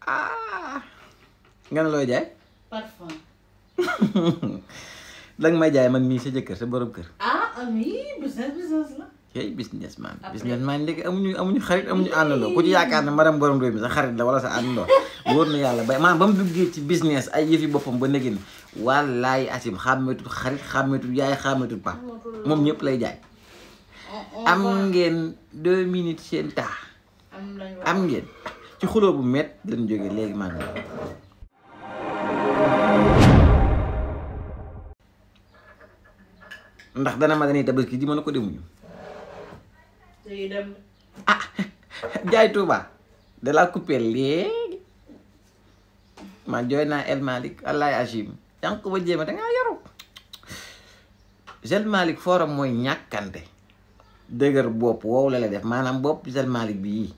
ah nga ne looy jaay. parfum. danga may jaay man mii sa jëkkër sa borom kër. oui business la. yey businessman léegi amuñu xarit amuñu àndandoo ku ci yaakaar ne madame borom réew mi sa xarit la wala sa àndandoo wóor na yàlla ba maanaam ba mu duggee ci business ay yëfi boppam ba negin wallaay asim xàmmeetul xarit xàmmeetul yaay xàmmeetul pa moom ñëpp lay jaay. am ngeen 2 minutes seen temps. am ngeen ci xuloo bu met lañ jógee léegi maa ngi ndax dana ma dañuy tabaski ji mën a ko demuñu. jaay Touba de la coupé léegi ma jooy naa El Malick Allaay Achim yaa ngi ko ba jéema dangaa yaru El Malick forum mooy ñàkkante dëgër bopp wow la def maanaam bopp El Malick bi yii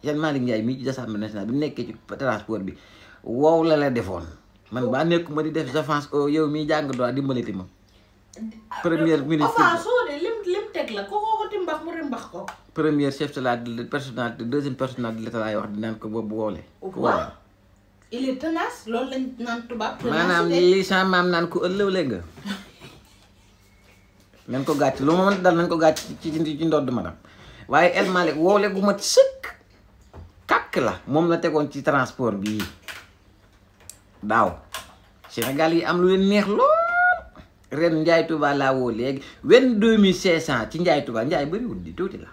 El Malick Ndiaye mii ci Assemblée nationale bi nekkee ci transport bi wow la defoon man baa nekkuma di def défense yow mii jàng droit dimbaliti ma premier ministre premier chef de la personnalité deuxième personnalité de l'État laay wax di naan ko boobu woole. waaw il est tenace loolu lañ naan tubaab. maanaam li sa maam naan ko ëllëwle nga. nañ ko gàcc lu ma mën dal nañ ko gàcc ci ndodd madam waaye El Malick woole gu mat sëkk kàkk la moom la tegoon ci transport bii daaw Sénégal yi am lu leen neex lool. ren Njaay Touba laa woo léegi 22500 ci Njaay Touba Njaay bëriwul di tuuti la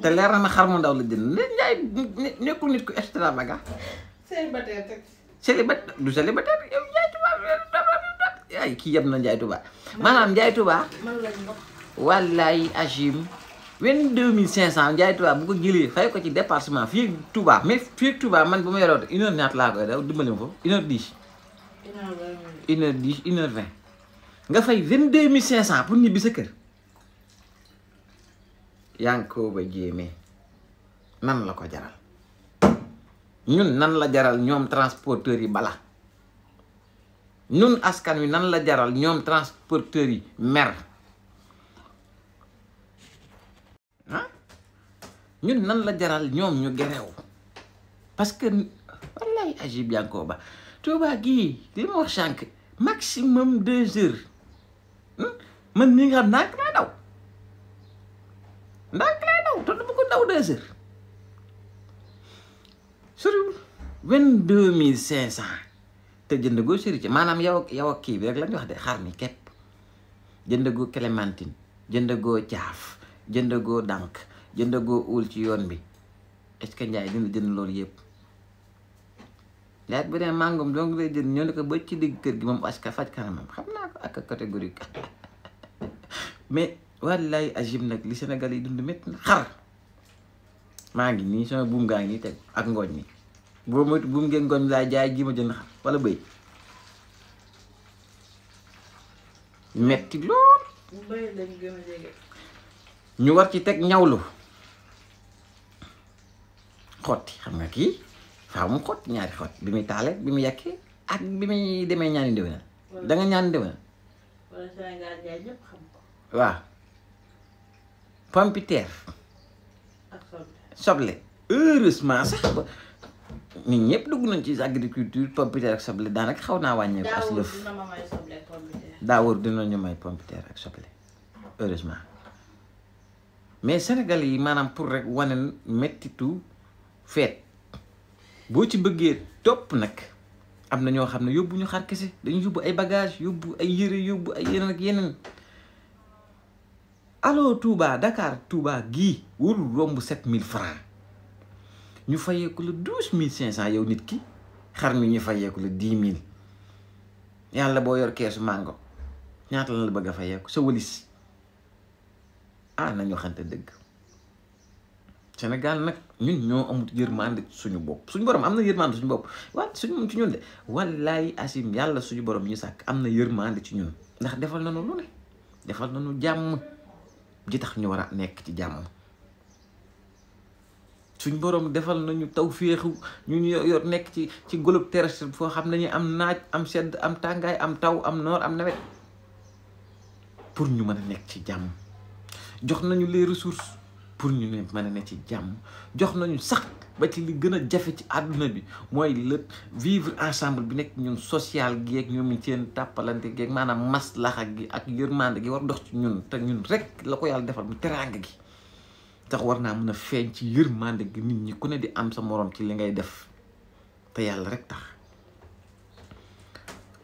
te leer na ma xar mu ndaw la jënd ne Njaay nekkul nit ku extravagant. célibataire teg. célibataire du célibataire yow Njaay Touba ay kii yem na Njaay Touba maanaam Njaay Touba. man lañ wax. wallaay Achim 22500 Njaay Touba bu ko jëlee fay ko ci département fii Touba mais fii Touba man bu ma yoroo 1h ñaata laa koy daw dimbali ma foofu 1h10. 1h10 1h20. nga fay 22500 pour ñibbi sa kër yaa ngi ko ba jéemee nan la ko jaral ñun nan la jaral ñoom transporteurs yi bala ñun askan wi nan la jaral ñoom transporteurs yi mer ah ñun nan la jaral ñoom ñu gerew parce que wallaay Agib yaa ngi ko ba Touba gii li ma wax sànq maximum 2 heures. man mii nga xam ndànk lay daw te du ma ko daw 2 heures soriwul 22500 te jënd goo sori ci maanaam yow ak kii bi rek lañ wax de xar mi képp jënd goo clémentine jënd goo caaf jënd goo dànk jënd goo uul ci yoon bi est-ce que Njaay dina jënd loolu yëpp laaj bu dee màngum donc lay jënd ñoo ne ko ba ci digg kër gi moom aska faj kanamam xam naa ko ak catégorique mais wallaay Agib nag li Sénégal yi dund métti na xar maa ngi nii sama buum gaa ngi nii teg ak ngooñ mi boo moytu buum ngeen ngooñ laa jaay ji ma jënd xar wala bëy metti lool bëy lañ gën a jege. ñu war ci teg ñawlu xotti xam nga kii faaw mu xotti ñaari xott bi muy taale bi mu yàkkee ak bi muy demee ñaani ndéwénal da nga ñaani ndéwénal wala Sénégal jaay ñëpp xam ko. waaw pompiteer ak soble heureusement sax ba nit ñëpp dugg nañ ci agriculture pompiteer ak soble daanaka xaw naa wàññeeku as lëf daawur dina ñu may pompiteer ak soble heureusement mais Sénégal yi maanaam pour rek wane mettitu feet boo ci bëggee topp nag am na ñoo xam ne yóbbu ñu xar kese dañu yóbbu ay bagage yóbbu ay yére yóbbu ay yeneen ak yeneen allo Touba Dakar Touba gii warul romb 7000 francs ñu fayeeku la 12500 yow nit ki xar mi ñu fayeeku la 10 000 yàlla boo yor keesu mango ñaata la bëgg a fayeeku sa wëlis nañu xante dëgg Sénégal nag ñun ñoo amut yërmande suñu bopp suñu borom am na yërmande suñu bopp waaye suñu ci ñun de wallaay Asim yàlla suñu borom ñu sàkk am na yërmande ci ñun ndax defal nañu lu ne defal nañu jàmm ji tax ñu war a nekk ci jàmm suñu borom defal nañu tawféexu ñu yor nekk ci globe terrestre foo xam ne ñu am naaj am sedd am tàngaay am taw am noor am nawet pour ñu mën a nekk ci jàmm jox nañu les ressources pour ñu ne mën a ne ci jàmm jox nañu sax ba ci li gën a jafe ci àdduna bi mooy le vivre ensemble bi nekk ñun social gi ak ñoom ñu seen tàppalante gi ak maanaam maslaxa gi ak yërmande gi war dox ci ñun te ñun rek la ko yàlla defal mu teraanga gi tax war naa mën a feeñ ci yërmande gi nit ñi ku ne di am sa morom ci li ngay def te yàlla rek tax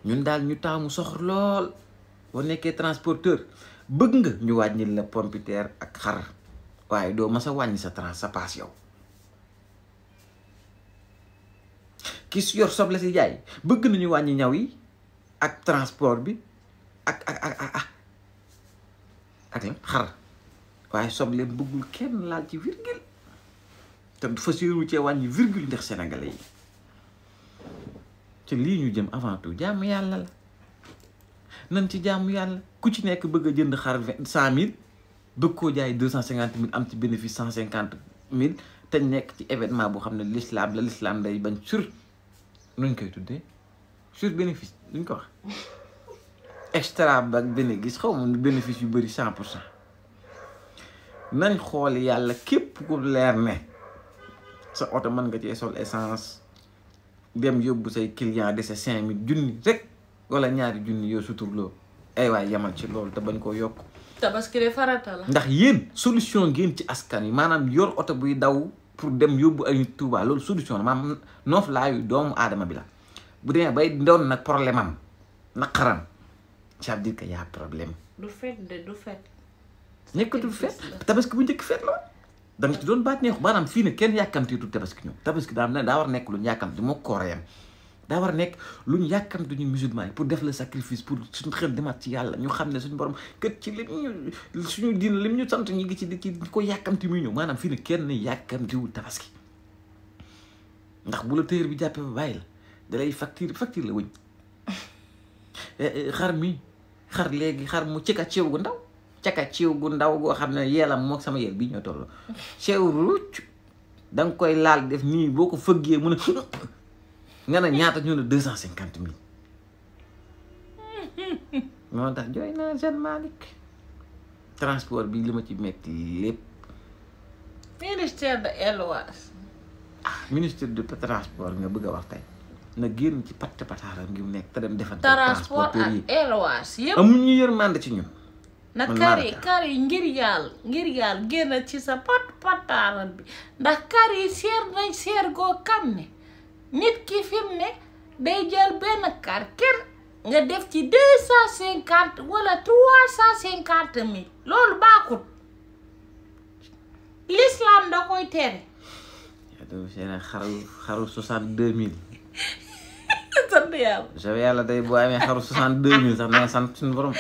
ñun daal ñu taamu soxor lool boo nekkee transporteur bëgg nga ñu wàññi la pompiteer ak xar waaye doo mas a wàññi sa paas yow ki yor soble si jaay bëgg nañu wàññi ñaw yi ak transport bi ak la xar waaye soble bëggul kenn laal ci virgule te du fas yéene cee wàññi virgule ndax sénégalais yi ci lii ñu jëm avant tout jàmm yàlla la nan ci jàmm yàlla ku ci nekk bëgg a jënd xar 100 000 bëgg koo jaay 250 000 am ci bénéfice 150 000 te nekk ci événement boo xam ne l'islam day bañ sur nuñ koy tuddee sur bénéfice duñ ko wax extra ba bénéfice xaw ma bénéfice yu bëri 100%. nañ xool yàlla képp ku leer ne sa oto mën nga cee sol essence dem yóbbu say client de sa 5000 junni rek wala ñaari junni yoo suturloo ay waay yamal ci loolu te bañ koo yokk. tabaski de farata la. ndax yéen solution ngeen ci askan yi maanaam yor oto buy daw pour dem yóbbu ay nit Touba loolu solution la maanaam noof laayu doomu aadama bi la bu demee bay doon nag problème am naqaram ça veut dire que y a problème. du fet de du fet. nekkatul fet tabaski bu njëkk fet la da nga ci doon baat neexu maanaam fii ne kenn yàkkamteetul tabaski ñëw tabaski daa war a nekk lu ñu yàkkamti moo kooreyam daa war a nekk lu ñu yàkkamti ñu musulman yi pour def le sacrifice pour suñu xel demaat ci yàlla ñu xam ne suñu borom kët ci lim ñu suñu diin lim ñu sant ñu ngi ci di ko yàkkamti muy ñëw maanaam fii ne kenn yàkkamtiwul tabaski ndax bu la téer bi jàppee ba bàyyi la da lay facture la wëñ xar léegi xar mu cika ceew gu ndaw caka ciw gu ndaw goo xam ne yeelam mook sama yel bii ñoo toll ceew ruuc da nga koy laal def nii boo ko fëggee mun a nga ne ñaata ñu ne 250 000 moo tax jooy naa Jeune Malick transport bi li ma ci metti lépp ministère de l'élevage ministère de transport nga bëgg a wax tey na génn ci pataaram ngi mu nekk te dem defante transport ak élevage yëpp amuñu yërmande ci ñun na kar yi ngir yàlla génn ci sa pataaral bi ndax kar yi seer nañ seer goo xam ne nit ki fi mu ne day jël benn kar kër nga def ci 250 wala 350 000 loolu baaxut l'islam da koy tere. yaa doo seen xaru 62 000 sant yàlla. yàlla day boo amee xaru 62 000 sax na sant suñu borom.